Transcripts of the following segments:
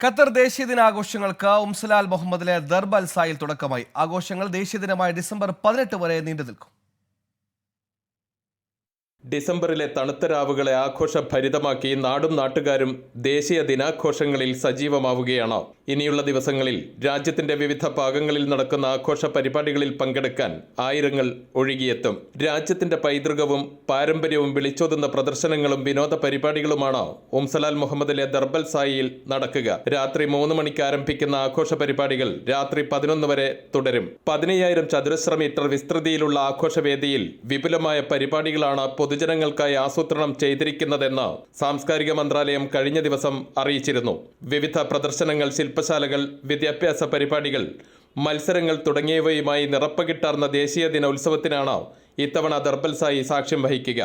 Qatar ദേശീയ ദിനാഘോഷങ്ങൾക്ക് Umm Salal മുഹമ്മദിലെ ദർബ് അൽ സായിൽ തുടക്കമായി. ആഘോഷങ്ങൾ ദേശീയ ദിനമായ ഡിസംബർ 18 വരെ നീണ്ടു നിൽക്കും. ഡിസംബറിലെ തണുത്ത രാവുകളെ ആഘോഷഭരിതമാക്കി നാടും നാട്ടുകാരും ദേശീയ ദിനാഘോഷങ്ങളിൽ സജീവമാവുകയാണ്. ഇനിയുള്ള ദിവസങ്ങളിൽ രാജ്യത്തിന്റെ വിവിധ ഭാഗങ്ങളിൽ നടക്കുന്ന ആഘോഷ പരിപാടികളിൽ പങ്കെടുക്കാൻ ആയിരങ്ങൾ ഒഴുകിയെത്തും. രാജ്യത്തിന്റെ പൈതൃകവും പാരമ്പര്യവും വിളിച്ചോതുന്ന പ്രദർശനങ്ങളും വിനോദ പരിപാടികളുമാണ് ഉംസലാൽ മുഹമ്മദിലെ ദർബ് അൽ സായിൽ നടക്കുക. രാത്രി 3 മണിക്ക് ആരംഭിക്കുന്ന ആഘോഷ പരിപാടികൾ രാത്രി 11 വരെ തുടരും. 15,000 ചതുരശ്ര മീറ്റർ വിസ്തൃതിയിലുള്ള ആഘോഷവേദിയിൽ വിപുലമായ പരിപാടികളാണ് പൊതുജനങ്ങൾക്കായി ആസൂത്രണം ചെയ്തിരിക്കുന്നതെന്ന് സാംസ്കാരിക മന്ത്രാലയം കഴിഞ്ഞ ദിവസം അറിയിച്ചിരുന്നു. വിവിധ പ്രദർശനങ്ങൾ, ശില്പശാലകൾ, വിദ്യാഭ്യാസ പരിപാടികൾ, മത്സരങ്ങൾ തുടങ്ങിയവയുമായി നിറപ്പകിട്ടാർന്ന ദേശീയ ദിനോത്സവത്തിനാണ് ഇത്തവണ ദർബ് അൽ സായി സാക്ഷ്യം വഹിക്കുക.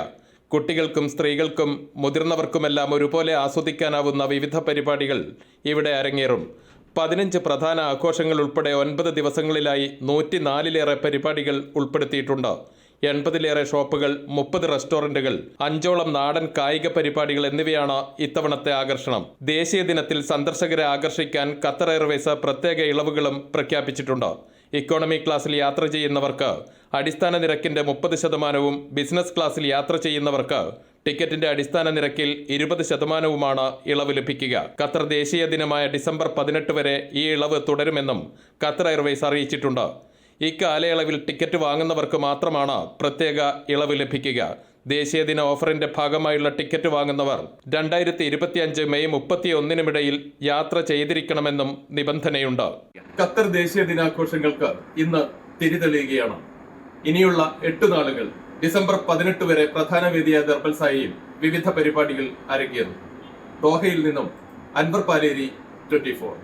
കുട്ടികൾക്കും സ്ത്രീകൾക്കും മുതിർന്നവർക്കുമെല്ലാം ഒരുപോലെ ആസ്വദിക്കാനാവുന്ന വിവിധ പരിപാടികൾ ഇവിടെ അരങ്ങേറും. 15 പ്രധാന ആഘോഷങ്ങൾ ഉൾപ്പെടെ 9 ദിവസങ്ങളിലായി 104-ലേറെ പരിപാടികൾ ഉൾപ്പെടുത്തിയിട്ടുണ്ട്. 80-ലേറെ ഷോപ്പുകൾ, 30 റെസ്റ്റോറന്റുകൾ, 5ഓളം നാടൻ കായിക പരിപാടികൾ എന്നിവയാണ് ഇത്തവണത്തെ ആകർഷണം. ദേശീയ ദിനത്തിൽ സന്ദർശകരെ ആകർഷിക്കാൻ ഖത്തർ എയർവേസ് പ്രത്യേക ഇളവുകളും പ്രഖ്യാപിച്ചിട്ടുണ്ട്. ഇക്കോണമി ക്ലാസ്സിൽ യാത്ര ചെയ്യുന്നവർക്ക് അടിസ്ഥാന നിരക്കിന്റെ 30%വും ബിസിനസ് ക്ലാസ്സിൽ യാത്ര ചെയ്യുന്നവർക്ക് ടിക്കറ്റിന്റെ അടിസ്ഥാന നിരക്കിൽ 20%വുമാണ് ഇളവ് ലഭിക്കുക. ഖത്തർ ദേശീയ ദിനമായ ഡിസംബർ 18 വരെ ഈ ഇളവ് തുടരുമെന്നും ഖത്തർ എയർവേസ് അറിയിച്ചിട്ടുണ്ട്. ഇക്കാലയളവിൽ ടിക്കറ്റ് വാങ്ങുന്നവർക്ക് മാത്രമാണ് പ്രത്യേക ഇളവ് ലഭിക്കുക. ദേശീയ ദിന ഓഫറിന്റെ ഭാഗമായുള്ള ടിക്കറ്റ് വാങ്ങുന്നവർ 2025 മെയ് 31-നുമിടയിൽ യാത്ര ചെയ്തിരിക്കണമെന്നും നിബന്ധനയുണ്ട്. ഖത്തർ ദേശീയ ദിനാഘോഷങ്ങൾക്ക് ഇന്ന് തിരിതെളിയുകയാണ്. ഇനിയുള്ള 8 നാളുകൾ ഡിസംബർ 18 വരെ പ്രധാന വേദിയായ ദർബ് അൽ സായിയിൽ വിവിധ പരിപാടികൾ അരങ്ങേറും. ദോഹയിൽ നിന്നും അൻവർ പാലേരി, 24.